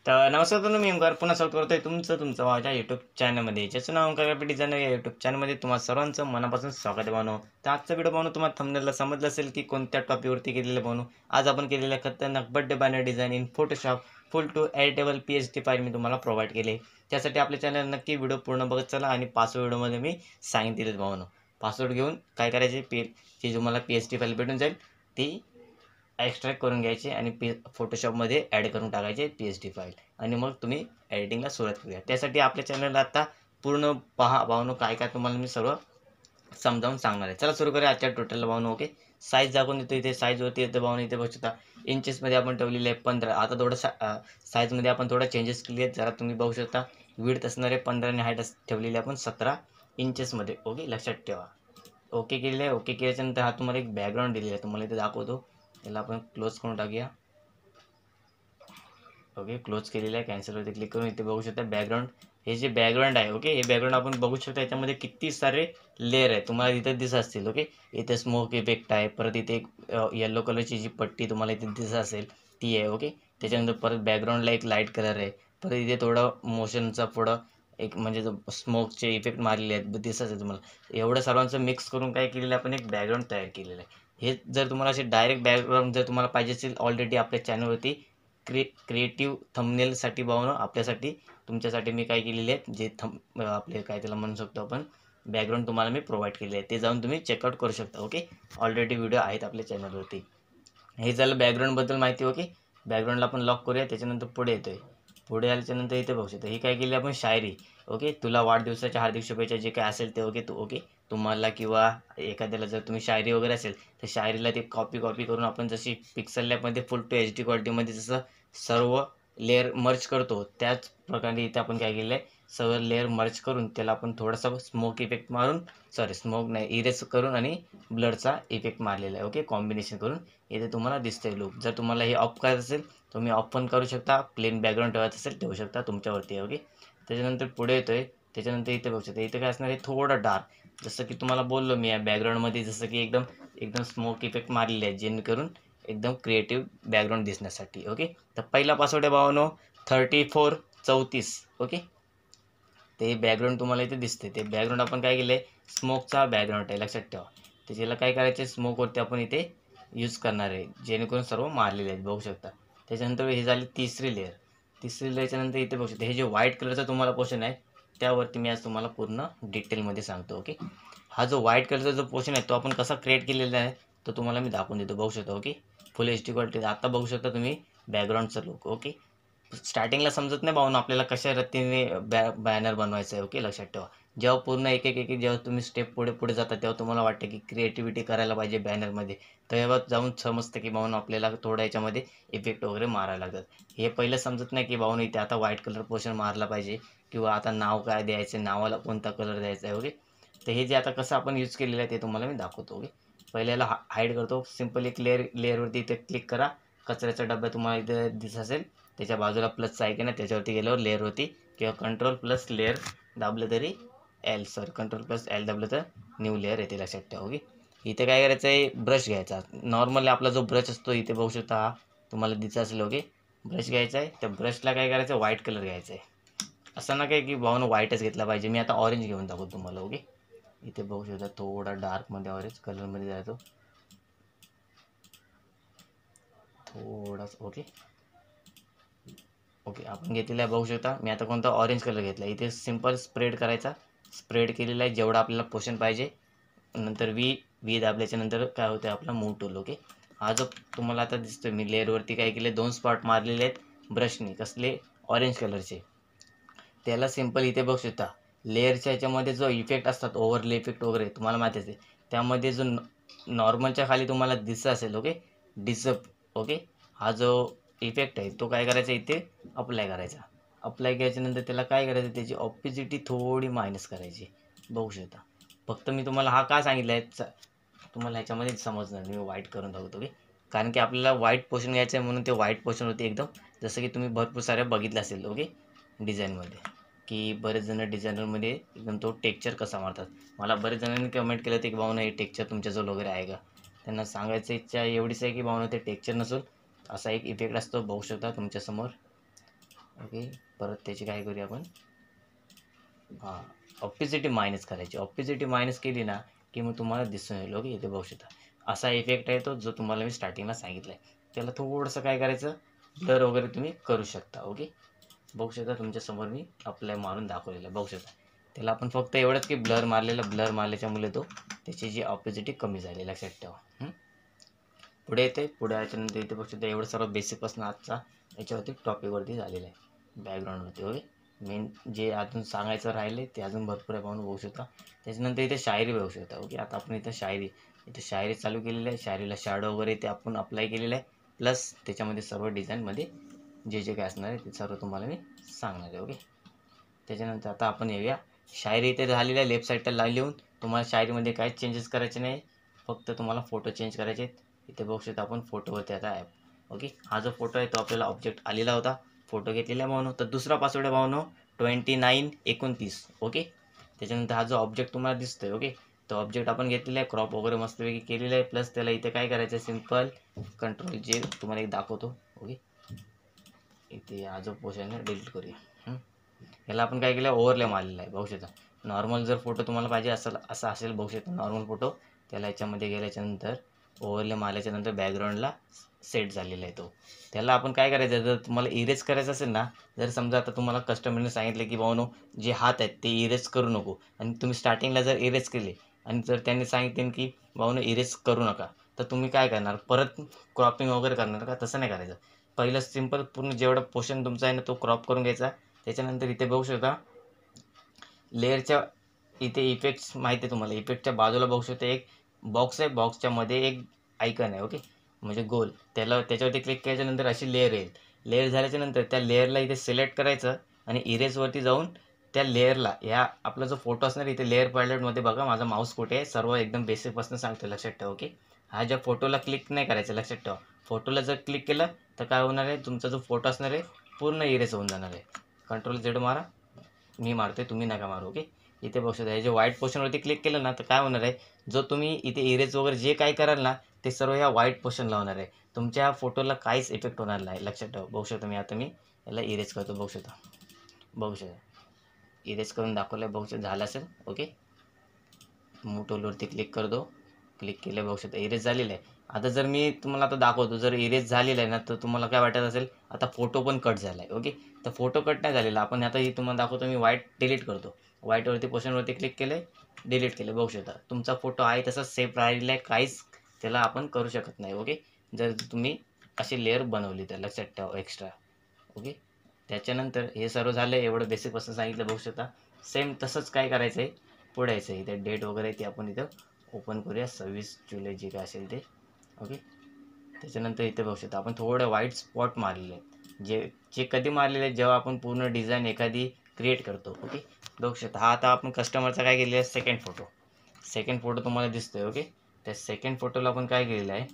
तर नमस्कार मित्रांनो, मी ओंकार पुन्हा स्वागत करतोय तुमचं माझ्या यूट्यूब चॅनलमध्ये, ज्याचं नाव ओंकार ग्राफिक डिझायनर. या यूट्यूब चॅनलमध्ये तुम्हाला सर्वांचं मनापासून स्वागत आहे बनवू. तर आजचा व्हिडिओ बनवून तुम्हाला थंबनेलला समजलं असेल की कोणत्या टॉपिकवरती केलेलं बनवू. आज आपण केलेल्या खतरनाक birthday banner design in Photoshop full to editable PSD file मी तुम्हाला प्रोव्हाइड केले. त्यासाठी आपल्या चॅनल नक्की व्हिडिओ पूर्ण बघत चला. आणि पाचव्या व्हिडिओमध्ये मी सांगितलेलं बनवू. पासवर्ड घेऊन काय करायचे, जी तुम्हाला PSD फाईल भेटून जाईल ती एक्स्ट्रॅक्ट करून घ्यायचे आणि फोटोशॉपमध्ये ॲड करून टाकायचे PSD फाईल. आणि मग तुम्ही एडिटिंगला सुरुवात करूया. त्यासाठी आपल्या चॅनलला आता पूर्ण पहा भावनो, काय काय तुम्हाला मी सर्व समजावून सांगणार आहे. चला सुरू करूया आजच्या टोटल भावनो. ओके, साईज दाखवून देतो इथे. साईजवरती येतं भावनो, इथे बघू शकता इंचेसमध्ये आपण ठेवलेले आहे 15. आता थोडं साईजमध्ये आपण थोडा चेंजेस केले आहेत. जरा तुम्ही बघू शकता विड्थ असणारे 15 आणि हाईट ठेवलेली आपण 17 इंचेसमध्ये. ओके, लक्षात ठेवा. ओके केलेलं आहे. ओके केल्याच्यानंतर हा तुम्हाला एक बॅकग्राऊंड दिलेला आहे, तुम्हाला इथे दाखवतो. याला आपण क्लोज करून टाकूया. ओके, क्लोज केलेलं आहे. कॅन्सलवरती क्लिक करून इथे बघू शकता बॅकग्राऊंड. हे जे बॅकग्राऊंड आहे, ओके, हे बॅकग्राऊंड आपण बघू शकता. याच्यामध्ये किती सारे लेअर आहे तुम्हाला इथे दिसत असतील. ओके, इथे स्मोक इफेक्ट आहे, परत इथे एक येलो कलरची जी पट्टी तुम्हाला इथे दिसत असेल ती आहे. ओके, त्याच्यानंतर परत बॅकग्राऊंडला एक लाईट कलर आहे. परत इथे थोडं मोशनचा पुढं एक म्हणजे स्मोकचे इफेक्ट मारलेले आहेत दिसत असेल तुम्हाला. एवढं सर्वांचं मिक्स करून काय केलेलं आहे, आपण एक बॅकग्राऊंड तयार केलेलं आहे. हे जर तुम्हाला असे डायरेक्ट बॅकग्राऊंड जर तुम्हाला पाहिजे असेल, ऑलरेडी आपल्या चॅनलवरती क्रिएटिव्ह थंबनेलसाठी बनवणं आपल्यासाठी तुमच्यासाठी मी काय केलेले आहेत, जे आपले काय त्याला म्हणू शकतो आपण बॅकग्राऊंड तुम्हाला मी प्रोव्हाइड केले आहे. ते जाऊन तुम्ही चेकआउट करू शकता. ओके, ऑलरेडी व्हिडिओ आहेत आपल्या चॅनलवरती. हे झालं बॅकग्राऊंडबद्दल माहिती. ओके, बॅकग्राऊंडला आपण लॉक करूया. त्याच्यानंतर पुढे येतोय. पुढे आल्याच्यानंतर इथे बघू शकता ही काय केली आपण शायरी. ओके, तुला वाढदिवसाच्या हार्दिक शुभेच्छा जे काय असेल ते. ओके, ओके, तुम्हाला किंवा एखाद्याला जर तुम्ही शायरी वगैरे असेल तर शायरीला ते कॉपी करून आपण जशी पिक्सल लॅबमध्ये फुल टू HD क्वालिटीमध्ये जसं सर्व लेअर मर्ज करतो, त्याच प्रकारे इथे आपण काय केलं आहे, सर्व लेअर मर्ज करून त्याला आपण थोडासा स्मोक इफेक्ट मारून, स्मोक नाही, इरेज करून आणि ब्लरचा इफेक्ट मारलेला आहे. ओके, कॉम्बिनेशन करून इथे तुम्हाला दिसतंय लुक. जर तुम्हाला हे ऑफ करायचं असेल तुम्ही ऑफ पण करू शकता. प्लेन बॅकग्राऊंड ठेवायचं असेल ठेवू शकता, तुमच्यावरती आहे. ओके, त्याच्यानंतर पुढे येतोय. त्याच्यानंतर इथे बघू शकता इथे काय असणार आहे, थोडं डार्क, जसं की तुम्हाला बोललो मी या बॅकग्राऊंडमध्ये जसं की एकदम एकदम स्मोक इफेक्ट मारलेले आहे, जेणेकरून एकदम क्रिएटिव्ह बॅकग्राऊंड दिसण्यासाठी. ओके, तर पहिला पासवर्ड आहे भावानो 3434. ओके, ते बॅकग्राऊंड तुम्हाला इथे दिसते. ते बॅकग्राऊंड आपण काय केलं आहे, स्मोकचा बॅकग्राऊंड आहे, लक्षात ठेवा. त्याच्याला काय करायचं आहे, स्मोकवरती आपण इथे यूज करणार आहे, जेणेकरून सर्व मारलेले आहेत, बघू शकता. त्याच्यानंतर हे झाली तिसरी लेअर. तिसरी लेअरच्या नंतर इथे बघू शकता हे जे व्हाईट कलरचा तुम्हाला पोर्शन आहे त्यावरती मी आज तुम्हाला पूर्ण डिटेलमध्ये सांगतो. ओके, हा जो व्हाईट कलरचा जो पोर्शन आहे तो आपण कसा क्रिएट केलेला आहे तो तुम्हाला मी दाखवून देतो, बघू शकता. ओके, फुल HD क्वालिटी. आता बघू शकता तुम्ही बॅकग्राऊंडचा लुक. ओके, स्टार्टिंगला समजत नाही भावना आपल्याला कशा रीतीने बॅनर बनवायचं आहे. ओके, लक्षात ठेवा. जेव्हा पूर्ण एक एक एक जेव्हा तुम्ही स्टेप पुढे पुढे जाता तेव्हा तुम्हाला वाटतं की क्रिएटिव्हिटी करायला पाहिजे बॅनरमध्ये, तेव्हा जाऊन समजतं की भावना आपल्याला थोडं याच्यामध्ये इफेक्ट वगैरे मारायला लागतात. हे पहिलं समजत नाही की भावना इथे आता व्हाईट कलर पोर्शन मारला पाहिजे किंवा आता नाव काय द्यायचं, नावाला कोणता कलर द्यायचा आहे. ओके, तर हे जे आता कसं आपण यूज केलेलं आहे ते तुम्हाला मी दाखवतो. ओके, पहिल्याला हाईड करतो. सिम्पल एक लेअरवरती इथे क्लिक करा. कचऱ्याचा डब्बा तुम्हाला इथे दिसत असेल, त्याच्या बाजूला प्लसचं आहे की नाही त्याच्यावरती गेल्यावर लेअरवरती किंवा कंट्रोल+लेअर दाबलं तरी कंट्रोल+L दाबलं तर न्यू लेअर येते, लक्षात ठेवा. ओके, इथे काय करायचं आहे, ब्रश घ्यायचा. नॉर्मली आपला जो ब्रश असतो इथे बघू शकता, हा तुम्हाला दिसत असेल. ओके, ब्रश घ्यायचा आहे. त्या ब्रशला काय करायचं, व्हाईट कलर घ्यायचा आहे. असं ना काय की भावना व्हाईटच घेतला पाहिजे. मी आता ऑरेंज घेऊन दाखवतो तुम्हाला. ओके, इथे बघू शकता थोडा डार्कमध्ये ऑरेंज कलरमध्ये जातो थोडासा. ओके, ओके, आपण घेतलेला आहे बघू शकता. मी आता कोणता ऑरेंज कलर घेतला. इथे सिंपल स्प्रेड करायचा. स्प्रेड केलेला आहे जेवढा आपल्याला पोर्शन पाहिजे. नंतर वी दाबल्याच्या नंतर काय होतं आपला मूव टूल. ओके, हा जो तुम्हाला आता दिसतोय मी लेअरवरती काय केले, 2 स्पॉट मारलेले आहेत ब्रशने. कसले, ऑरेंज कलरचे. त्याला सिंपल इथे बघू शकता लेअरच्या ह्याच्यामध्ये जो इफेक्ट असतात, ओव्हरले इफेक्ट वगैरे तुम्हाला माहिती आहे, त्यामध्ये जो नॉर्मलच्या खाली तुम्हाला दिसत असेल. ओके, डिसअप. ओके, हा जो इफेक्ट आहे तो काय करायचा, इथे अप्लाय करायचा. अप्लाय केल्याच्यानंतर त्याला काय करायचं, त्याची ऑपॉझिटी थोडी मायनस करायची, बघू शकता. फक्त मी तुम्हाला हा का सांगितलं आहे, तुम्हाला ह्याच्यामध्ये समजणार. मी वाईट करून दाखवतो. ओके, कारण की आपल्याला व्हाईट पोर्शन घ्यायचं आहे म्हणून ते व्हाईट पोर्शन होते एकदम, जसं की तुम्ही भरपूर साऱ्या बघितलं असेल. ओके, डिझाईनमध्ये की बरेच जण डिझायनरमध्ये एकदम तो टेक्चर कसा मारतात. मला बरेच जणांनी कमेंट केलं होते की भावना हे टेक्चर तुमच्याजवळ वगैरे आहे का. त्यांना सांगायचं इच्छा एवढीच आहे की भावना ते टेक्चर नसून असा एक इफेक्ट असतो, बघू शकता तुमच्यासमोर. ओके. परत त्याची काय करूया आपण, हां, ऑप्लिसिटी मायनस करायची. ऑप्लिसिटी मायनस केली ना की मग तुम्हाला दिसून येईल. ओके, इथे बघू शकता असा इफेक्ट आहे तो, जो तुम्हाला मी स्टार्टिंगला सांगितला आहे. त्याला थोडंसं काय करायचं, ब्लर वगैरे तुम्ही करू शकता. ओके, बघू शकता तुमच्यासमोर मी अप्लाय मारून दाखवलेलं आहे. बघू शकता त्याला आपण फक्त एवढंच की ब्लर मारल्याच्यामुळे तो त्याची जी ऑप्लिसिटी कमी झाली, लक्षात ठेवा. पुढे येते, पुढे याच्यानंतर इथे बघू शकता एवढं सर्व बेसिकपासून आजचा याच्यावरती टॉपिकवरती झालेलं आहे, बॅकग्राऊंडवरती. ओके, मेन जे अजून सांगायचं राहिले ते अजून भरपूर आहे, पाहून बघू शकता. त्याच्यानंतर इथे शायरी बघू शकता. ओके, आता आपण इथे शायरी चालू केलेली आहे. शायरीला शॅडो वगैरे ते आपण अप्लाय केलेलं आहे, प्लस त्याच्यामध्ये सर्व डिझाईनमध्ये जे काय असणार आहे ते सर्व तुम्हाला मी सांगणार आहे. ओके, त्याच्यानंतर आता आपण येऊया, शायरी इथे झालेली आहे लेफ्ट साईडला लिहून. तुम्हाला शायरीमध्ये काहीच चेंजेस करायचे नाही, फक्त तुम्हाला फोटो चेंज करायचे आहेत. इथे बघू शकता आपण फोटोवरती आता ॲप. ओके, हा जो फोटो आहे तो आपल्याला ऑब्जेक्ट आलेला होता, फोटो घेतलेला भावनो. तर दुसरा पासवर्ड आहे भावनो 2929. ओके, त्याच्यानंतर हा जो ऑब्जेक्ट तुम्हाला दिसतोय, ओके, तो ऑब्जेक्ट आपण घेतलेला आहे, क्रॉप वगैरे मस्तपैकी केलेला आहे. प्लस त्याला इथे काय करायचं आहे, सिम्पल कंट्रोल जे तुम्हाला एक दाखवतो. ओके, इथे हा जो पोर्शन आहे डिलीट करूया. याला आपण काय केलं, ओव्हरले मारलेला आहे. बघू शकता नॉर्मल जर फोटो तुम्हाला पाहिजे असा असेल, बघू शकता नॉर्मल फोटो, त्याला याच्यामध्ये गेल्याच्यानंतर ओव्हरले मारल्याच्यानंतर बॅकग्राऊंडला सेट झालेला आहे तो. त्याला आपण काय करायचं, जर तुम्हाला इरेज करायचं असेल ना, जर समजा आता तुम्हाला कस्टमरने सांगितलं की भाऊनो जे हात आहेत ते इरेज करू नको, आणि तुम्ही स्टार्टिंगला जर इरेज केले आणि जर त्यांनी सांगितले की भाऊनो इरेज करू नका, तर तुम्ही काय करणार, परत क्रॉपिंग वगैरे करणार का? तसं नाही करायचं. पहिलं सिम्पल पूर्ण जेवढा पोर्शन तुमचा आहे ना तो क्रॉप करून घ्यायचा. त्याच्यानंतर इथे बघू शकता लेअरच्या इथे इफेक्ट्स माहिती आहे तुम्हाला, इफेक्टच्या बाजूला बघू शकता एक बॉक्स आहे, बॉक्सच्या मध्ये एक आयकन आहे. ओके, म्हणजे गोल, त्याच्यावरती क्लिक केल्याच्यानंतर अशी लेअर येईल. लेअर झाल्याच्यानंतर त्या लेअरला इथे सिलेक्ट करायचं आणि इरेजवरती जाऊन त्या लेअरला, ह्या आपला जो फोटो असणार इथे लेअर पॅलेटमध्ये बघा माझा माऊस कुठे आहे, सर्व एकदम बेसिकपासून सांगतो, लक्षात ठेवा. ओके, हा ज्या फोटोला क्लिक नाही करायचं, लक्षात ठेवा. फोटोला जर क्लिक केलं तर काय होणार आहे, तुमचा जो फोटो असणार आहे पूर्ण इरेज होऊन जाणार आहे. कंट्रोल झेड मारा, मी मारतोय, तुम्ही नका मारू. ओके, इथे बघू शकता हे जे व्हाईट पोर्शनवरती क्लिक केलं ना तर काय होणार आहे, जो तुम्ही इथे इरेज वगैरे जे काय कराल ना ते सर्व ह्या व्हाईट पोर्शनला होणार आहे. तुमच्या फोटोला काहीच इफेक्ट होणार नाही, लक्षात ठेवा. बघू शकता मी याला इरेज करतो. बघू शकता इरेज करून दाखवलं आहे, बघू शकता झालं असेल. ओके, मूव टूलवरती क्लिक करतो, क्लिक केलं, बघू शकता इरेज झालेलं आहे. आता जर मी तुम्हाला आता दाखवतो, जर इरेज झालेलं आहे ना तर तुम्हाला काय वाटत असेल, आता फोटो पण कट झाला आहे. ओके, तर फोटो कट नाही झालेला, आपण आता ही तुम्हाला दाखवतो, मी व्हाईट डिलीट करतो. व्हाईटवरती पोर्शनवरती क्लिक केलं आहे, डिलीट केलं. बघू शकता तुमचा फोटो आहे तसा सेफ राहिलेला आहे, काहीच त्याला आपण करू शकत नाही. ओके, जर तुम्ही अशी लेअर बनवली तर, लक्षात ठेवा एक्स्ट्रा. ओके, त्याच्यानंतर हे सर्व झालं आहे, एवढं बेसिकपासून सांगितलं. बघू शकता सेम तसंच काय करायचं आहे, पुढे यायचं आहे. इथे डेट वगैरे ते आपण इथं ओपन करूया, 26 जुलै जे काय असेल ते. ओके, त्याच्यानंतर इथे बघू शकता आपण थोडं व्हाईट स्पॉट मारलेले आहेत, जे कधी मारलेले आहेत, जेव्हा आपण पूर्ण डिझाईन एखादी क्रिएट करतो. ओके, बघू शकता हा आता आपण कस्टमरचा काय केलेला आहे, सेकंड फोटो तुम्हाला दिसतोय. ओके, त्या सेकंड फोटोला आपण काय केलेलं आहे,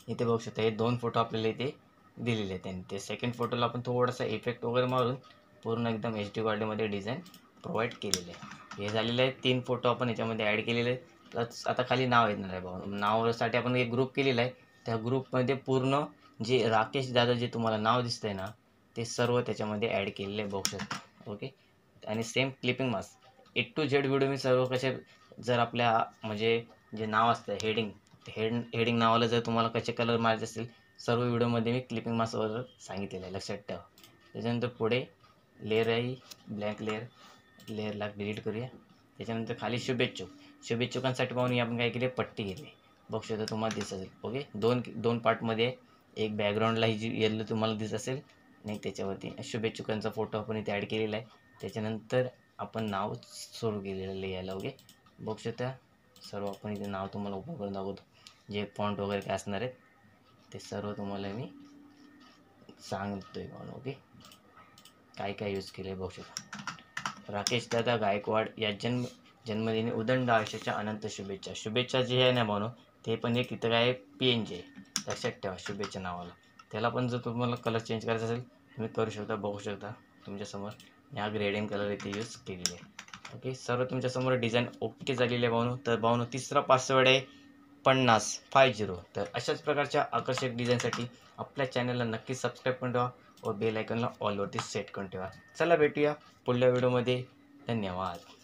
इथे बघू शकता हे 2 फोटो आपल्याला इथे दिलेले आहेत त्यांनी. ते सेकंड फोटोला आपण थोडासा इफेक्ट वगैरे मारून पूर्ण एकदम HD क्वालिटीमध्ये डिझाईन प्रोव्हाइड केलेले आहे. हे झालेलं आहे 3 फोटो आपण याच्यामध्ये ॲड केलेले आहेत. प्लस आता खाली नाव येणार आहे बघा, नावासाठी आपण एक ग्रुप केलेला आहे. त्या ग्रुपमध्ये पूर्ण जे राकेश दादा जे तुम्हाला नाव दिसतंय ना ते सर्व त्याच्यामध्ये ॲड केलेले आहे, बघू शकता. ओके, आणि same clipping mask A to Z video मी सर्व कसे, जर आपल्या म्हणजे जे नाव असतं हेडिंग नावाला जर तुम्हाला कसे कलर मारायचे असतील, सर्व व्हिडिओमध्ये मी क्लिपिंग मास्कवर सांगितलेलं आहे, लक्षात ठेवा. त्याच्यानंतर पुढे लेअर आहे, ब्लँक लेअरला डिलीट करूया. त्याच्यानंतर खाली शुभेच्छुकांसाठी पाहून आपण काय केले, पट्टी घेतली. बघू शकता तुम्हाला दिसत असेल. ओके, दोन पार्टमध्ये, एक बॅकग्राऊंडला ही जी येल्लो तुम्हाला दिसत असेल आणि त्याच्यावरती शुभेच्छुकांचा फोटो आपण इथे ॲड केलेला आहे. त्याच्यानंतर आपण नाव सुरू केलेलं लिहायला. ओके, बघू शकता सर्व आपण इथे नाव तुम्हाला ओपन करून दाखवतो, जे फॉन्ट वगैरे काय असणार आहेत ते सर्व तुम्हाला मी सांगतोय म्हणून. ओके, काय यूज केलं आहे बघू शकता. राकेश दादा गायकवाड या जन्मदिनी उदंड आयुष्याच्या अनंत शुभेच्छा जे आहे ना म्हणून ते पण एक इथं काय PNG आहे, लक्षात ठेवा. शुभेच्छा नावाला त्याला पण जर तुम्हाला कलर चेंज करायचा असेल तुम्ही करू शकता. बघू शकता तुमच्यासमोर ह्या ग्रेडियन कलर इथे यूज केलेले आहे. ओके, सर्व तुमच्यासमोर डिझाईन ओके झालेली आहे भावनो. तर भावनो तिसरा पासवर्ड आहे 50. तर अशाच प्रकारच्या आकर्षक डिझाईनसाठी आपल्या चॅनलला नक्की सबस्क्राईब करून ठेवा. व बेल आयकॉनला ऑलवरती सेट करून ठेवा. चला भेटूया पुढल्या व्हिडिओमध्ये. धन्यवाद.